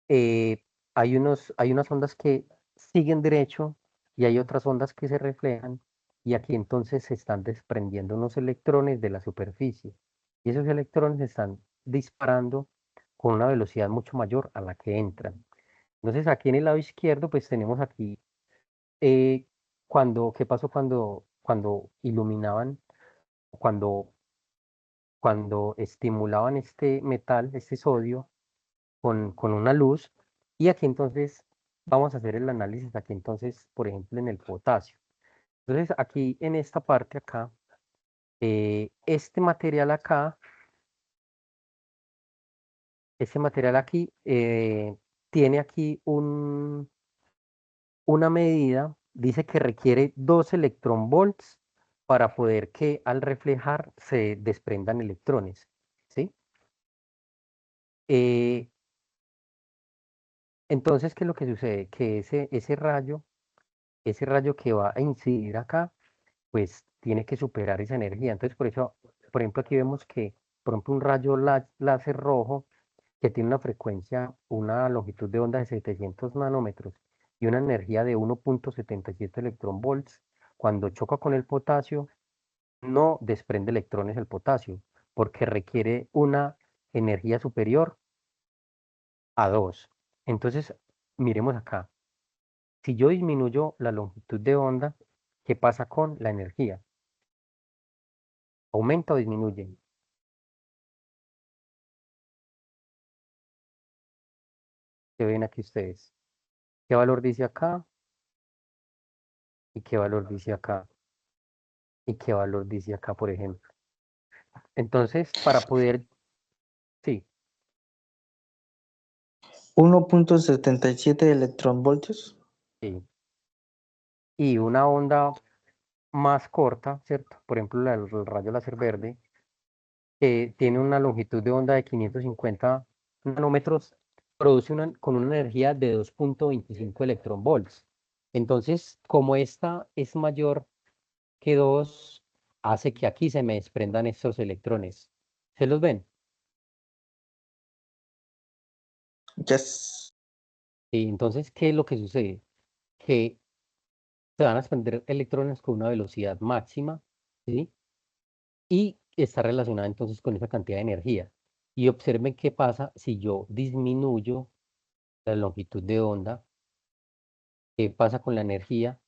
hay unas ondas que siguen derecho y hay otras ondas que se reflejan y aquí entonces se están desprendiendo unos electrones de la superficie y esos electrones se están disparando con una velocidad mucho mayor a la que entran. Entonces aquí en el lado izquierdo pues tenemos aquí ¿qué pasó cuando iluminaban, cuando, cuando estimulaban este metal, este sodio, con una luz? Y aquí entonces vamos a hacer el análisis, aquí entonces, por ejemplo, en el potasio. Entonces aquí en esta parte acá, este material aquí tiene aquí una medida, dice que requiere 2 electronvolts para poder que al reflejar se desprendan electrones, ¿sí? Eh, entonces, ¿qué es lo que sucede? Que ese rayo que va a incidir acá, pues tiene que superar esa energía. Entonces, por eso, por ejemplo, aquí vemos que, por ejemplo, un rayo láser rojo que tiene una frecuencia, una longitud de onda de 700 nanómetros y una energía de 1,77 electronvolts, cuando choca con el potasio, no desprende electrones el potasio, porque requiere una energía superior a 2. Entonces, miremos acá. Si yo disminuyo la longitud de onda, ¿qué pasa con la energía? ¿Aumenta o disminuye? ¿Qué ven aquí ustedes? ¿Qué valor dice acá? ¿Y qué valor dice acá? ¿Y qué valor dice acá, por ejemplo? Entonces, para poder, sí, 1,77 electronvoltios. sí. Y una onda más corta, ¿cierto? Por ejemplo, el rayo láser verde, que tiene una longitud de onda de 550 nanómetros, produce con una energía de 2,25 electronvolts. Entonces, como esta es mayor que 2, hace que aquí se me desprendan estos electrones. ¿Se los ven? Yes. Y entonces, ¿qué es lo que sucede? Que se van a desprender electrones con una velocidad máxima, ¿sí? Y está relacionada entonces con esa cantidad de energía. Y observen qué pasa si yo disminuyo la longitud de onda, qué pasa con la energía,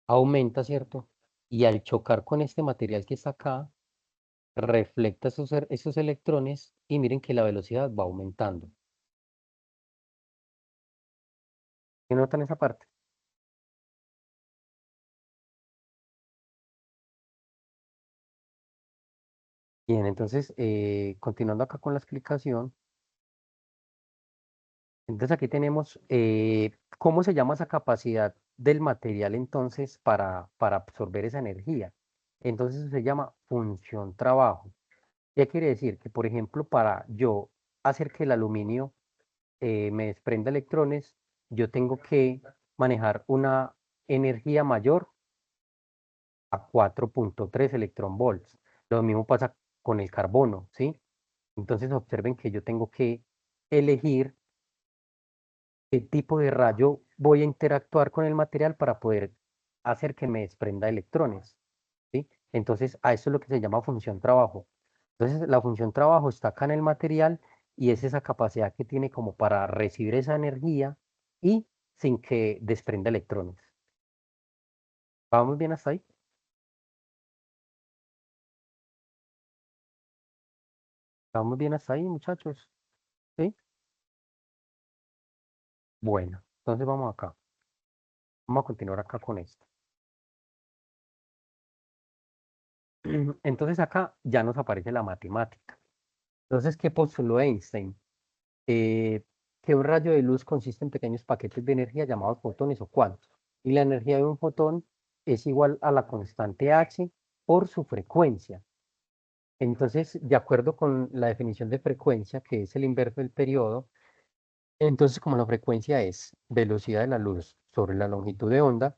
aumenta, ¿cierto? Y al chocar con este material que está acá, reflecta esos electrones y miren que la velocidad va aumentando. ¿Qué notan esa parte? Bien, entonces, continuando acá con la explicación, entonces aquí tenemos cómo se llama esa capacidad del material entonces para absorber esa energía. Entonces eso se llama función trabajo. ¿Qué quiere decir? Que, por ejemplo, para yo hacer que el aluminio me desprenda electrones, yo tengo que manejar una energía mayor a 4,3 electronvolts. Lo mismo pasa con el carbono, ¿sí? Entonces observen que yo tengo que elegir qué tipo de rayo voy a interactuar con el material para poder hacer que me desprenda electrones, ¿sí? Entonces a eso es lo que se llama función trabajo. Entonces la función trabajo está acá en el material y es esa capacidad que tiene como para recibir esa energía y sin que desprenda electrones. ¿Vamos bien hasta ahí? ¿Estamos bien hasta ahí, muchachos? ¿Sí? Bueno, entonces vamos acá. Vamos a continuar acá con esto. Entonces acá ya nos aparece la matemática. Entonces, ¿qué postuló Einstein? Eh, que un rayo de luz consiste en pequeños paquetes de energía llamados fotones o cuantos. Y la energía de un fotón es igual a la constante h por su frecuencia. Entonces, de acuerdo con la definición de frecuencia, que es el inverso del periodo, entonces como la frecuencia es velocidad de la luz sobre la longitud de onda,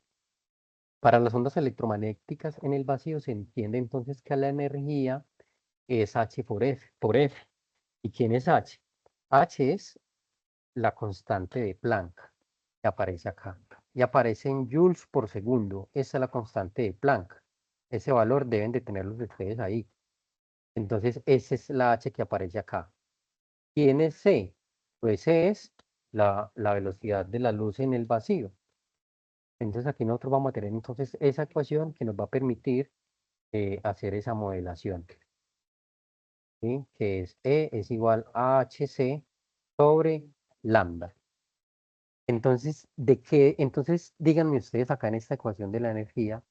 para las ondas electromagnéticas en el vacío se entiende entonces que la energía es h por F. ¿Y quién es h? H es la constante de Planck, que aparece acá. Y aparece en joules por segundo. Esa es la constante de Planck. Ese valor deben de tenerlos ustedes ahí. Entonces, esa es la h que aparece acá. ¿Quién es c? Pues c es la velocidad de la luz en el vacío. Entonces, aquí nosotros vamos a tener entonces esa ecuación que nos va a permitir hacer esa modelación. ¿Sí? Que es E es igual a HC sobre lambda. Entonces, entonces díganme ustedes acá en esta ecuación de la energía,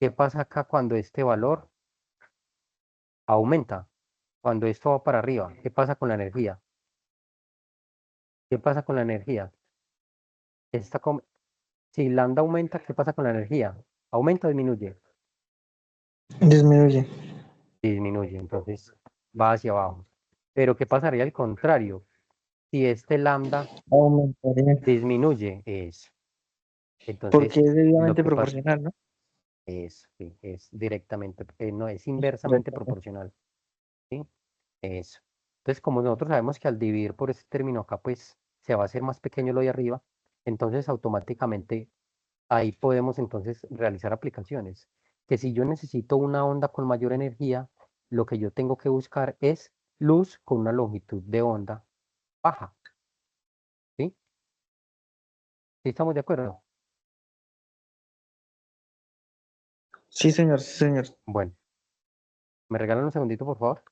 ¿qué pasa acá cuando este valor aumenta? Cuando esto va para arriba, ¿qué pasa con la energía? ¿Qué pasa con la energía? Esta com- si lambda aumenta, ¿qué pasa con la energía? ¿Aumenta o disminuye? Disminuye. Disminuye, entonces va hacia abajo. Pero ¿qué pasaría al contrario? Si este lambda Aumentaría. disminuye, es. Porque Entonces, es lo debidamente que pasa proporcional, ¿no? sí, es directamente, no, es inversamente Correcto. proporcional. ¿Sí? Eso. Entonces, como nosotros sabemos que al dividir por ese término acá, pues se va a hacer más pequeño lo de arriba, entonces automáticamente ahí podemos entonces realizar aplicaciones. Que si yo necesito una onda con mayor energía, lo que yo tengo que buscar es luz con una longitud de onda baja. ¿Sí? ¿Sí estamos de acuerdo? Sí, señor, sí, señor. Bueno, ¿me regalan un segundito, por favor?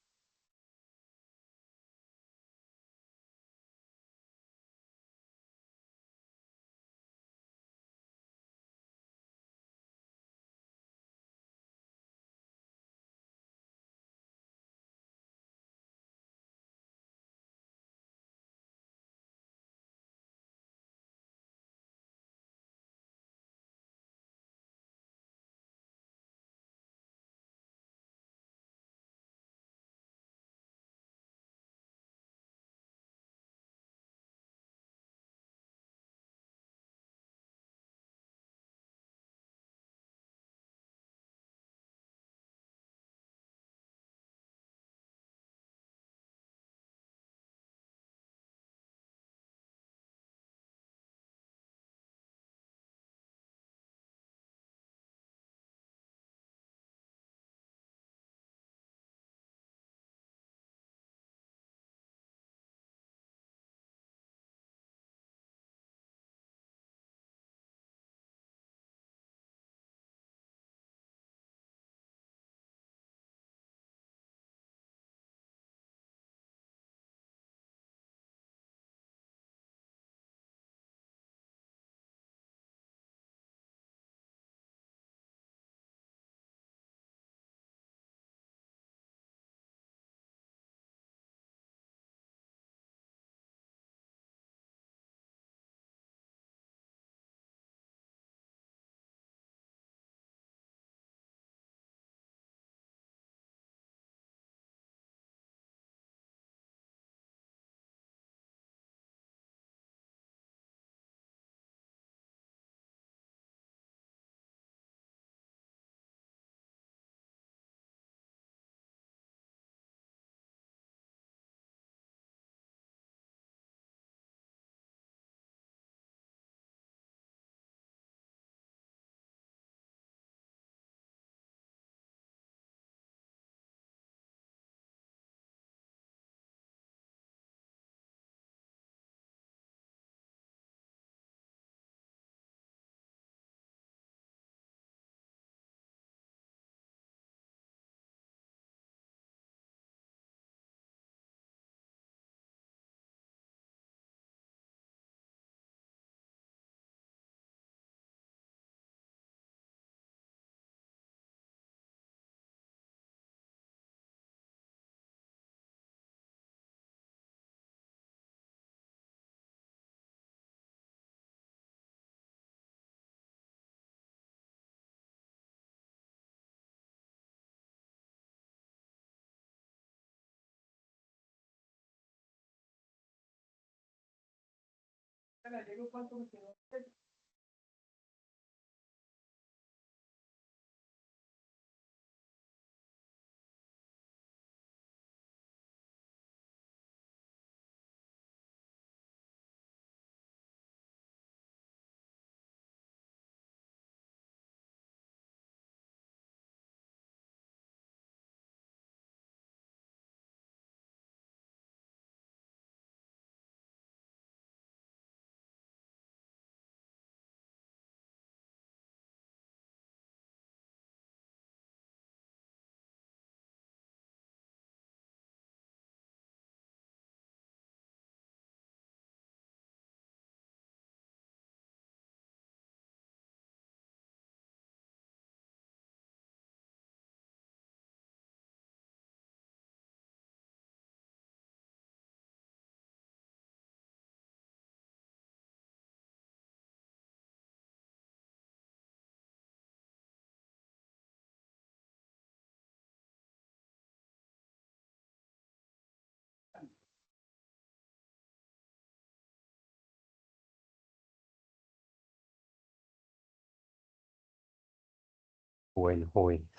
Bueno, jóvenes,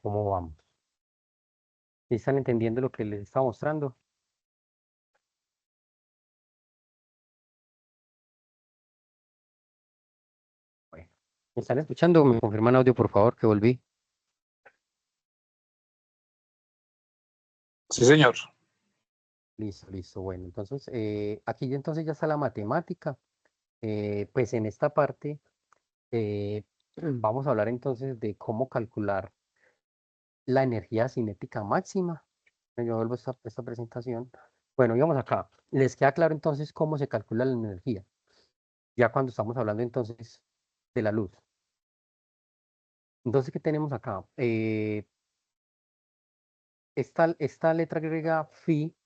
¿cómo vamos? ¿Sí están entendiendo lo que les estaba mostrando? Bueno, ¿me están escuchando? ¿Me confirman audio, por favor, que volví? Sí, señor. Listo, listo. Bueno, entonces, aquí ya entonces ya está la matemática. Pues en esta parte vamos a hablar entonces de cómo calcular la energía cinética máxima. Yo vuelvo a esta presentación. Bueno, digamos acá. ¿Les queda claro entonces cómo se calcula la energía? Ya cuando estamos hablando entonces de la luz. Entonces, ¿qué tenemos acá? Esta letra griega phi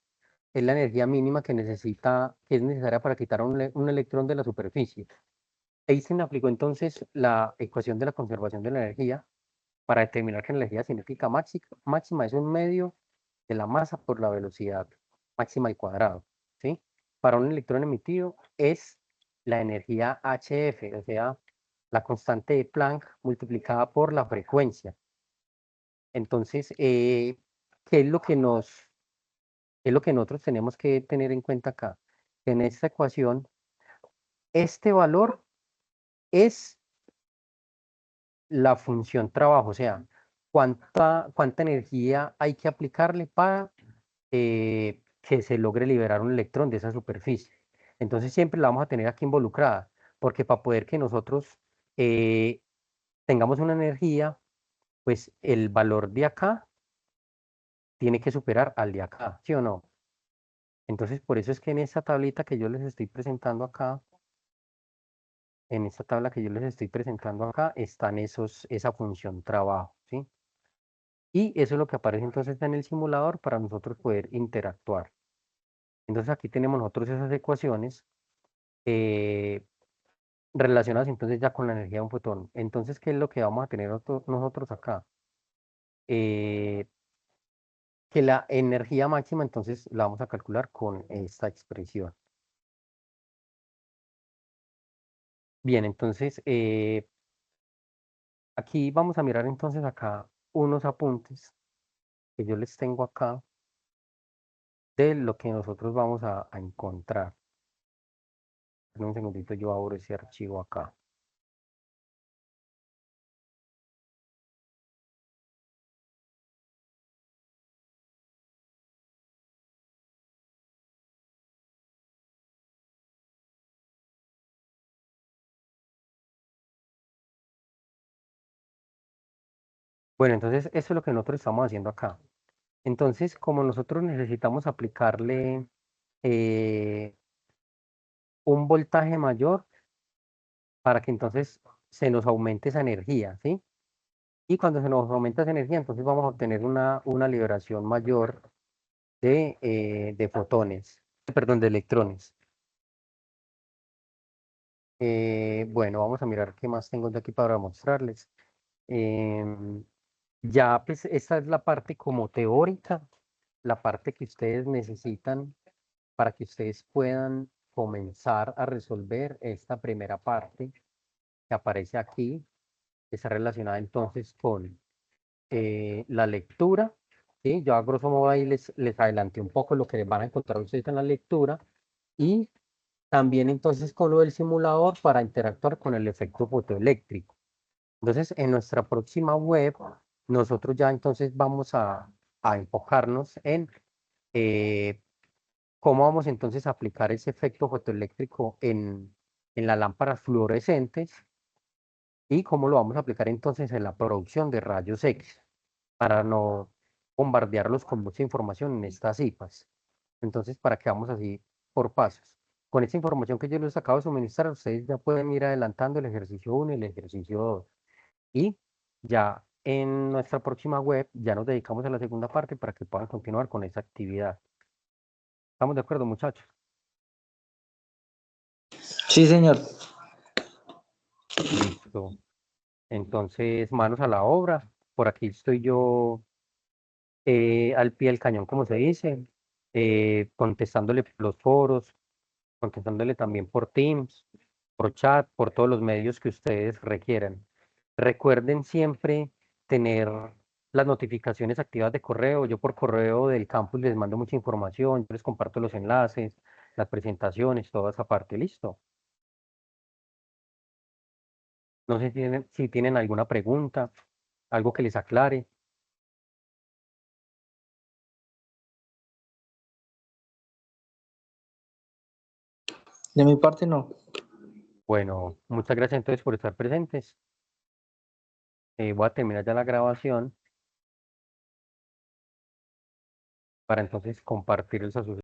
es la energía mínima que es necesaria para quitar un electrón de la superficie. Einstein aplicó entonces la ecuación de la conservación de la energía para determinar que la energía cinética máxima es un medio de la masa por la velocidad máxima al cuadrado, ¿sí? Para un electrón emitido es la energía HF, o sea, la constante de Planck multiplicada por la frecuencia. Entonces, ¿qué es lo que qué es lo que nosotros tenemos que tener en cuenta acá? En esta ecuación, este valor es la función trabajo, o sea, cuánta energía hay que aplicarle para que se logre liberar un electrón de esa superficie. Entonces siempre la vamos a tener aquí involucrada, porque para poder que nosotros eh, tengamos una energía, pues el valor de acá tiene que superar al de acá, ¿sí o no? Entonces por eso es que en esta tablita que yo les estoy presentando acá, en esta tabla que yo les estoy presentando acá, están esa función trabajo, ¿sí? Y eso es lo que aparece entonces en el simulador para nosotros poder interactuar. Entonces aquí tenemos nosotros esas ecuaciones eh, relacionadas entonces ya con la energía de un fotón. Entonces, ¿qué es lo que vamos a tener nosotros acá? Eh, que la energía máxima entonces la vamos a calcular con esta expresión. Bien, entonces aquí vamos a mirar entonces acá unos apuntes que yo les tengo acá de lo que nosotros vamos a encontrar. En un segundito yo abro ese archivo acá. Bueno, entonces eso es lo que nosotros estamos haciendo acá. Entonces, como nosotros necesitamos aplicarle eh, un voltaje mayor para que entonces se nos aumente esa energía, ¿sí? Y cuando se nos aumenta esa energía, entonces vamos a obtener una liberación mayor de fotones, perdón, de electrones. Bueno, vamos a mirar qué más tengo de aquí para mostrarles. Em, ya, pues, esta es la parte como teórica, la parte que ustedes necesitan para que ustedes puedan comenzar a resolver esta primera parte que aparece aquí, que está relacionada entonces con la lectura. ¿Sí? Yo a grosso modo ahí les adelanté un poco lo que van a encontrar ustedes en la lectura y también entonces con lo del simulador para interactuar con el efecto fotoeléctrico. Entonces, en nuestra próxima web, nosotros ya entonces vamos a enfocarnos en eh, cómo vamos entonces a aplicar ese efecto fotoeléctrico en las lámparas fluorescentes y cómo lo vamos a aplicar entonces en la producción de rayos X para no bombardearlos con mucha información en estas cifras. Entonces, para que vamos así por pasos. Con esta información que yo les acabo de suministrar, ustedes ya pueden ir adelantando el ejercicio 1 y el ejercicio 2. Y ya en nuestra próxima web ya nos dedicamos a la segunda parte para que puedan continuar con esa actividad. ¿Estamos de acuerdo, muchachos? Sí, señor. Listo. Entonces, manos a la obra. Por aquí estoy yo al pie del cañón, como se dice, contestándole los foros, contestándole también por Teams, por chat, por todos los medios que ustedes requieran. Recuerden siempre tener las notificaciones activas de correo. Yo por correo del campus les mando mucha información, yo les comparto los enlaces, las presentaciones, toda esa parte. Listo. No sé si tienen alguna pregunta, algo que les aclare. De mi parte, no. Bueno, muchas gracias entonces por estar presentes. Voy a terminar ya la grabación para entonces compartirles a sus